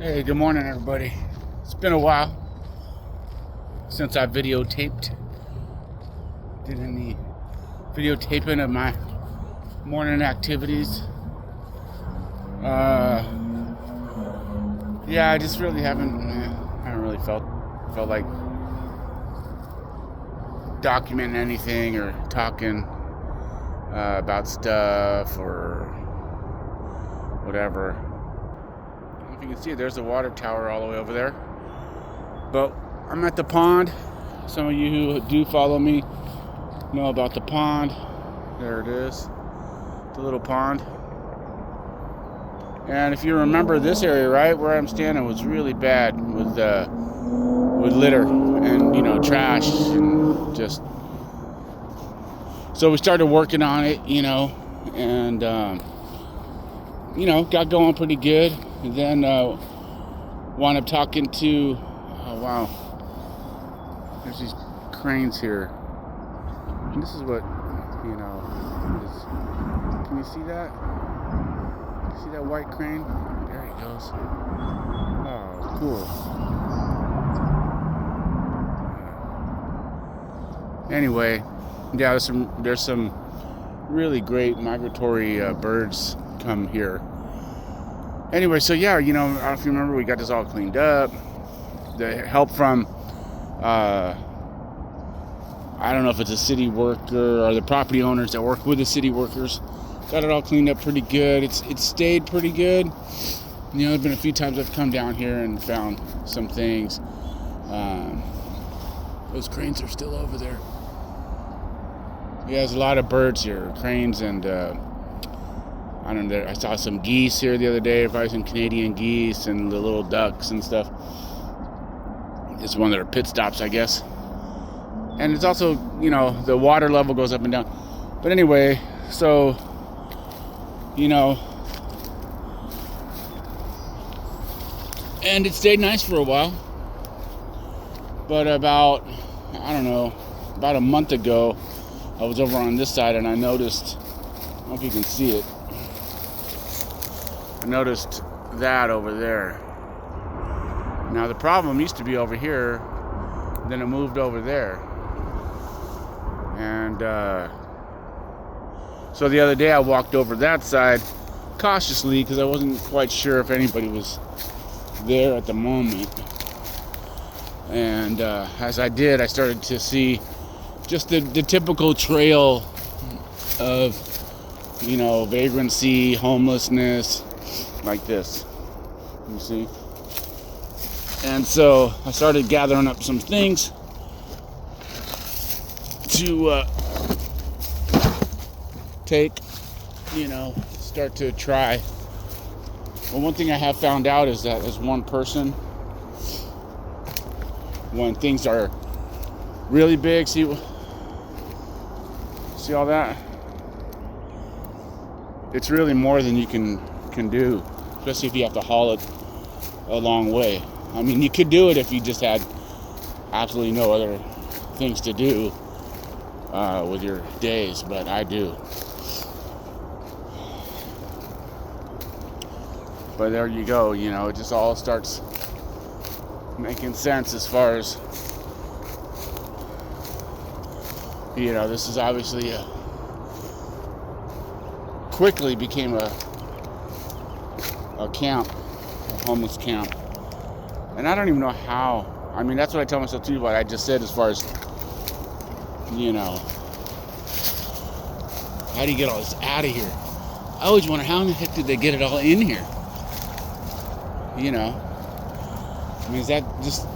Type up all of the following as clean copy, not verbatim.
Hey, good morning, everybody. It's been a while since I did any videotaping of my morning activities. Yeah, I just really haven't really felt like documenting anything or talking about stuff or whatever. If you can see, there's a water tower all the way over there. But I'm at the pond. Some of you who do follow me know about the pond. There it is, the little pond. And if you remember this area, right where I'm standing, was really bad with litter and trash and just. So we started working on it, and got going pretty good. And then wound up talking to, oh wow, there's these cranes here. And this is what, can you see that? See that white crane? There he goes. Oh, cool. Anyway, yeah, there's some really great migratory birds come here. Anyway, so yeah, I don't know if you remember, we got this all cleaned up. The help from, I don't know if it's a city worker or the property owners that work with the city workers, got it all cleaned up pretty good. It's stayed pretty good. There's been a few times I've come down here and found some things. Those cranes are still over there. Yeah, there's a lot of birds here, cranes, and I don't know. I saw some geese here the other day, probably some Canadian geese and the little ducks and stuff. It's one of their pit stops, I guess. And it's also, the water level goes up and down. But anyway, so, and it stayed nice for a while. But about a month ago, I was over on this side and I noticed, I don't know if you can see it, I noticed that over there. Now the problem used to be over here, then it moved over there. And so the other day I walked over that side cautiously because I wasn't quite sure if anybody was there at the moment. And as I did, I started to see just the typical trail of, vagrancy, homelessness, like this, you see. And so I started gathering up some things to take, start to try. Well, one thing I have found out is that as one person, when things are really big, see all that? It's really more than you can do, especially if you have to haul it a long way. I mean, you could do it if you just had absolutely no other things to do with your days, but I do. But there you go, it just all starts making sense as far as, this is obviously quickly became a camp, a homeless camp. And I don't even know how. I mean, that's what I tell myself too, what I just said as far as, how do you get all this out of here? I always wonder, how in the heck did they get it all in here? I mean, is that just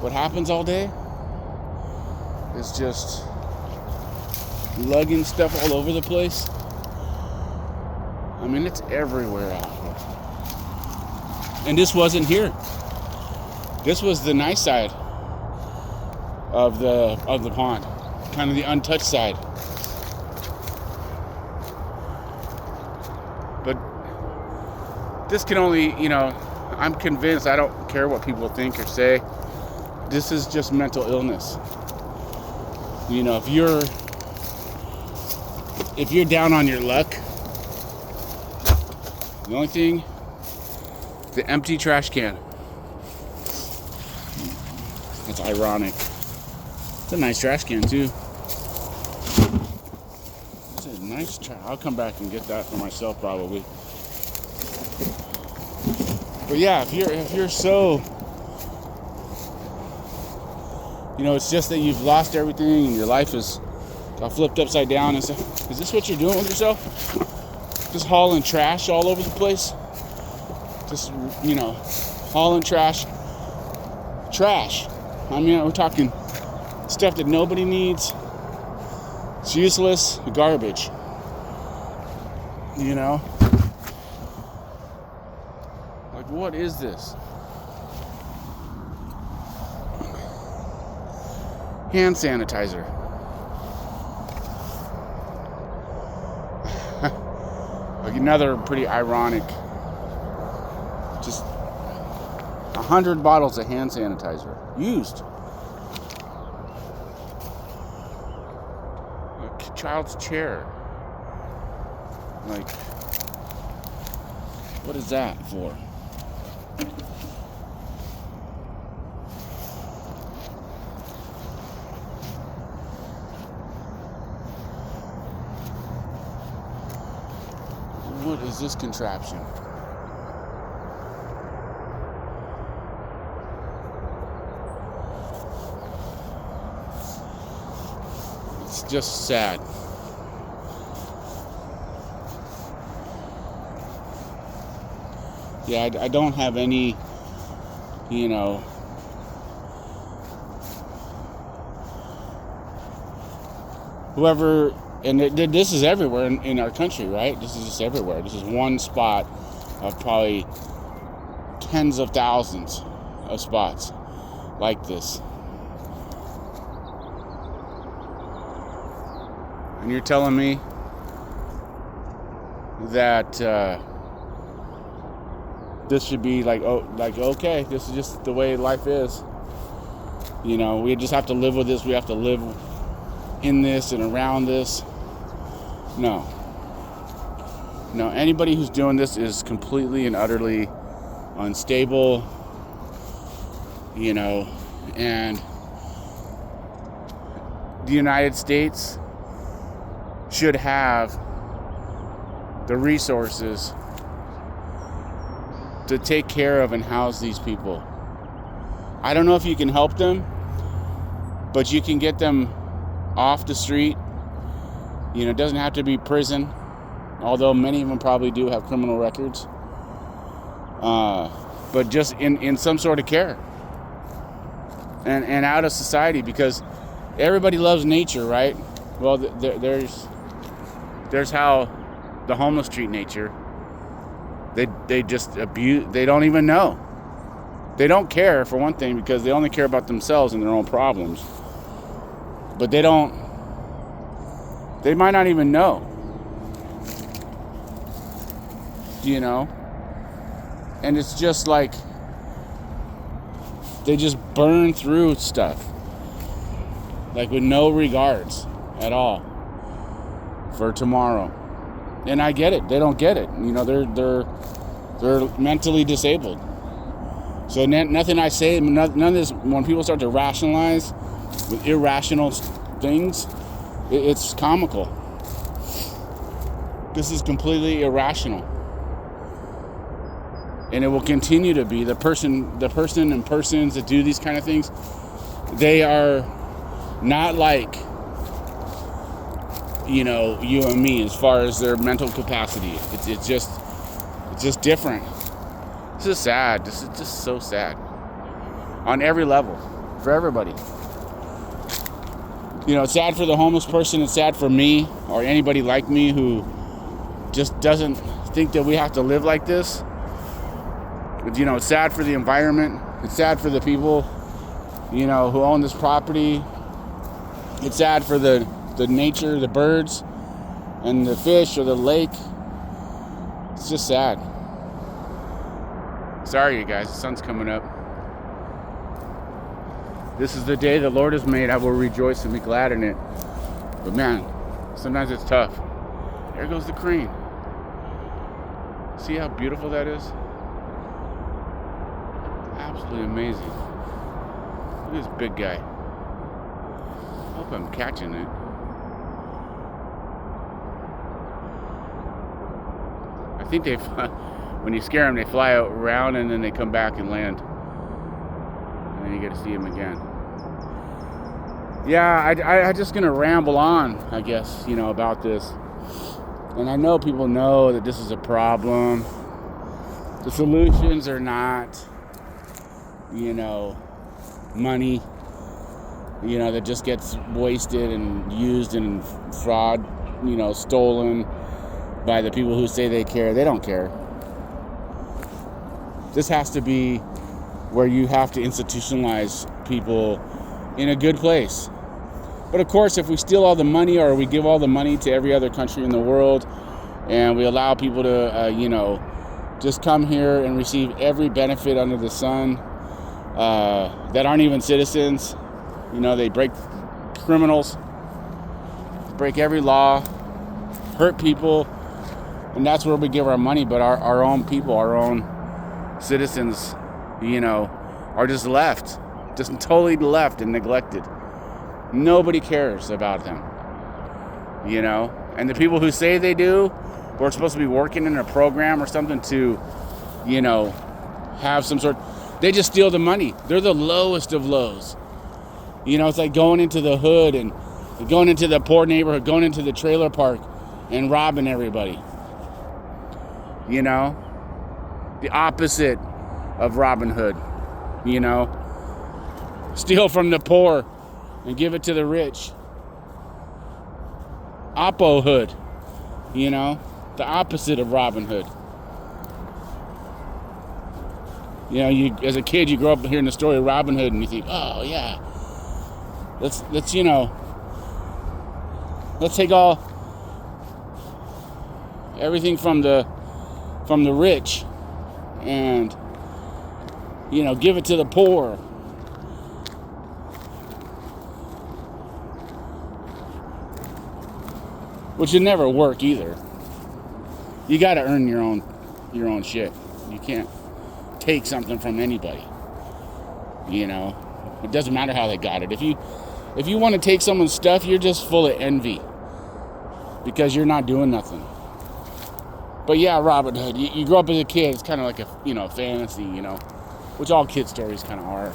what happens all day? It's just lugging stuff all over the place. I mean, it's everywhere out here. And this wasn't here. This was the nice side of the pond, kind of the untouched side. But this can only, I'm convinced, I don't care what people think or say, this is just mental illness. If you're down on your luck, the only thing The empty trash can. That's ironic. It's a nice trash can too. It's a nice trash. I'll come back and get that for myself probably. But yeah, if you're so, it's just that you've lost everything and your life is got flipped upside down and stuff. Is this what you're doing with yourself? Just hauling trash all over the place? Just, hauling trash. Trash. I mean, we're talking stuff that nobody needs. It's useless garbage. Like, what is this? Hand sanitizer. Like another pretty ironic. Just 100 bottles of hand sanitizer used. A child's chair. Like, what is that for? What is this contraption? It's just sad. Yeah, I don't have any, whoever, and this is everywhere in our country, right? This is just everywhere. This is one spot of probably tens of thousands of spots like this. And you're telling me that this should be okay, this is just the way life is. We just have to live with this. We have to live in this and around this. No, anybody who's doing this is completely and utterly unstable, and the United States should have the resources to take care of and house these people. I don't know if you can help them, but you can get them off the street. It doesn't have to be prison, although many of them probably do have criminal records. But just in some sort of care and out of society, because everybody loves nature, right? Well, there's how the homeless treat nature. They just abuse. They don't even know. They don't care, for one thing, because they only care about themselves and their own problems. But they might not even know. And it's just like they just burn through stuff, like with no regards at all for tomorrow. And I get it. They don't get it. They're mentally disabled. So nothing I say, none of this, when people start to rationalize with irrational things, it's comical. This is completely irrational. And it will continue to be. The person and persons that do these kind of things, they are not like, you and me as far as their mental capacity. It's just different. This is sad. This is just so sad. On every level. For everybody. It's sad for the homeless person. It's sad for me or anybody like me who just doesn't think that we have to live like this. But, it's sad for the environment. It's sad for the people, who own this property. It's sad for the nature, the birds, and the fish or the lake. It's just sad. Sorry, you guys. The sun's coming up. This is the day the Lord has made. I will rejoice and be glad in it. But man, sometimes it's tough. There goes the crane. See how beautiful that is? Absolutely amazing. Look at this big guy. Hope I'm catching it. I think they, when you scare them, they fly out around and then they come back and land. And then you get to see them again. Yeah, I'm just gonna ramble on, I guess, about this. And I know people know that this is a problem. The solutions are not, money, that just gets wasted and used in fraud, stolen by the people who say they care. They don't care. This has to be where you have to institutionalize people in a good place. But of course, if we steal all the money or we give all the money to every other country in the world and we allow people to, just come here and receive every benefit under the sun that aren't even citizens, they break criminals, break every law, hurt people, and that's where we give our money. But our own people, our own citizens, are just left, just totally left and neglected. Nobody cares about them, and the people who say they do, who are supposed to be working in a program or something to, have some sort, they just steal the money. They're the lowest of lows. It's like going into the hood and going into the poor neighborhood, going into the trailer park and robbing everybody. The opposite of Robin Hood, steal from the poor and give it to the rich. Oppo Hood, the opposite of Robin Hood. You as a kid, you grow up hearing the story of Robin Hood and you think, oh yeah, let's take everything from the rich and give it to the poor. Which would never work either. You got to earn your own shit. You can't take something from anybody. It doesn't matter how they got it. If you want to take someone's stuff, you're just full of envy because you're not doing nothing. But yeah, Robin Hood. You grow up as a kid. It's kind of like a fantasy, which all kid stories kind of are.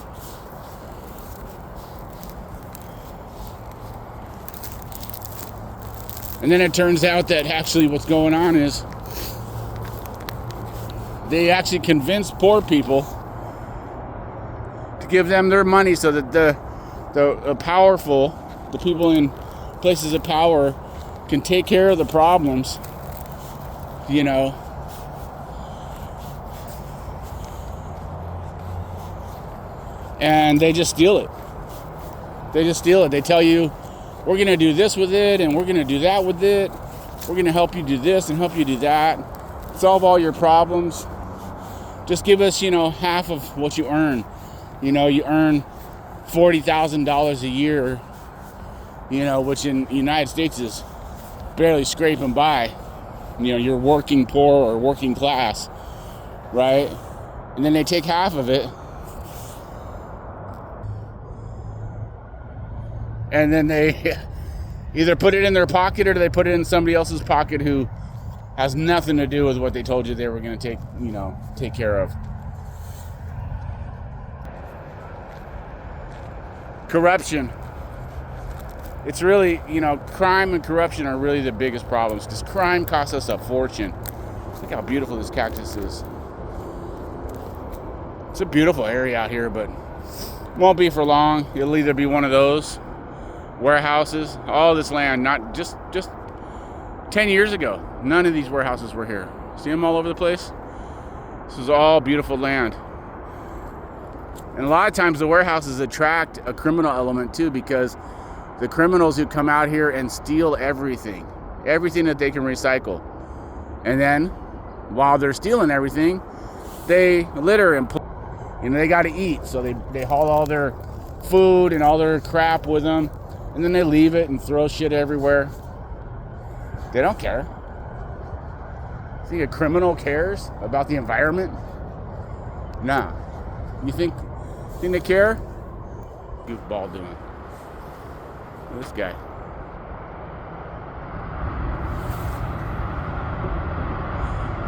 And then it turns out that actually what's going on is they actually convince poor people to give them their money so that the powerful, the people in places of power, can take care of the problems, and they just steal it. They tell you, we're going to do this with it, and we're going to do that with it. We're going to help you do this and help you do that. Solve all your problems. Just give us, half of what you earn. You earn $40,000 a year, which in the United States is barely scraping by. You're working poor or working class, right? And then they take half of it. And then they either put it in their pocket or they put it in somebody else's pocket who has nothing to do with what they told you they were going to take care of. Corruption. It's really, crime and corruption are really the biggest problems because crime costs us a fortune. Look how beautiful this cactus is. It's a beautiful area out here, but won't be for long. It'll either be one of those warehouses, all this land, not just 10 years ago, none of these warehouses were here. See them all over the place? This is all beautiful land. And a lot of times the warehouses attract a criminal element too, because the criminals who come out here and steal everything that they can recycle. And then while they're stealing everything, they litter and they got to eat. So they haul all their food and all their crap with them. And then they leave it and throw shit everywhere. They don't care. Think a criminal cares about the environment? No. You think they care? Goofball doing. This guy.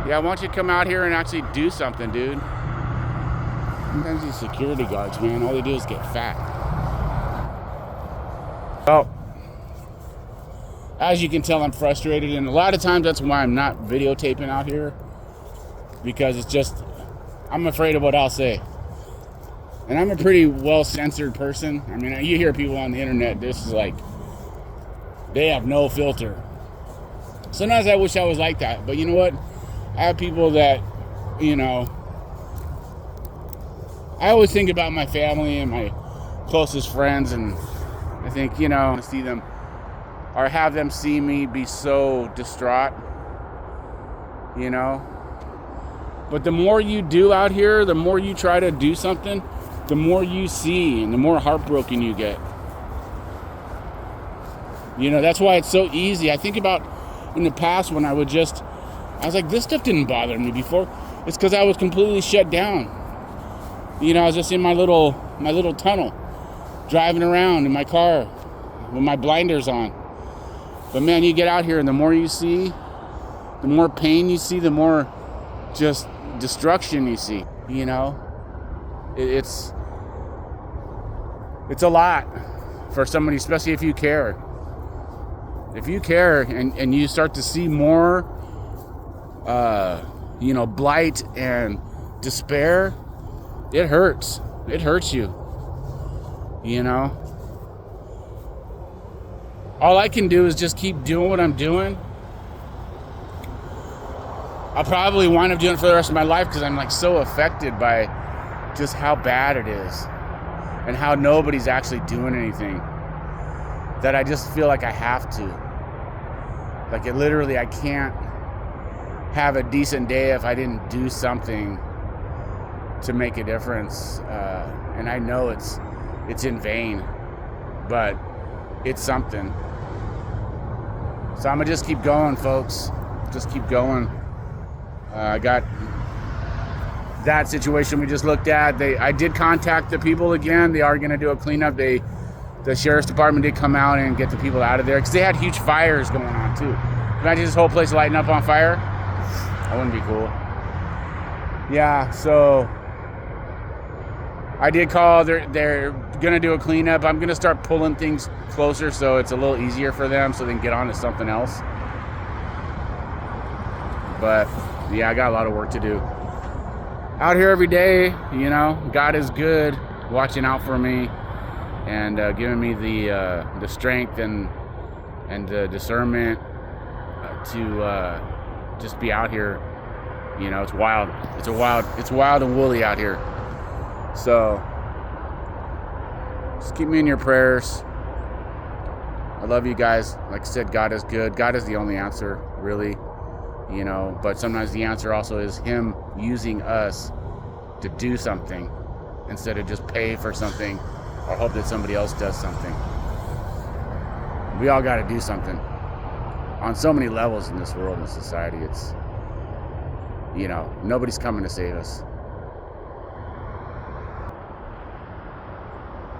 Yeah, I want you to come out here and actually do something, dude. Sometimes these security guards, man, all they do is get fat. Well, as you can tell, I'm frustrated, and a lot of times that's why I'm not videotaping out here, because it's just, I'm afraid of what I'll say. And I'm a pretty well-censored person. I mean, you hear people on the internet, this is like, they have no filter. Sometimes I wish I was like that, but you know what? I have people that, you know, I always think about my family and my closest friends, and I think, you know, to see them or have them see me be so distraught, you know. But the more you do out here, the more you try to do something, the more you see and the more heartbroken you get. You know, that's why it's so easy. I think about in the past when I was like, this stuff didn't bother me before. It's because I was completely shut down. You know, I was just in my little tunnel, driving around in my car with my blinders on. But man, you get out here and the more you see, the more pain you see, the more just destruction you see. You know, it's a lot for somebody, especially if you care. If you care and you start to see more, you know, blight and despair, it hurts. It hurts you. You know? All I can do is just keep doing what I'm doing. I'll probably wind up doing it for the rest of my life because I'm like so affected by just how bad it is and how nobody's actually doing anything, that I just feel like I have to. Like it literally, I can't have a decent day if I didn't do something to make a difference. And I know it's in vain, but it's something. So I'm gonna just keep going, folks. Just keep going. I got that situation we just looked at. I did contact the people again. They are gonna do a cleanup. The sheriff's department did come out and get the people out of there because they had huge fires going on too. Imagine this whole place lighting up on fire. That wouldn't be cool. Yeah, so I did call. They're gonna do a cleanup. I'm gonna start pulling things closer so it's a little easier for them so they can get on to something else. But yeah, I got a lot of work to do. Out here every day, you know, God is good, watching out for me and giving me the strength and the discernment to just be out here. You know, it's wild. It's wild and woolly out here. So just keep me in your prayers. I love you guys. Like I said, God is good. God is the only answer, really. You know, but sometimes the answer also is Him using us to do something instead of just pay for something or hope that somebody else does something. We all got to do something on so many levels in this world and society. It's, you know, nobody's coming to save us.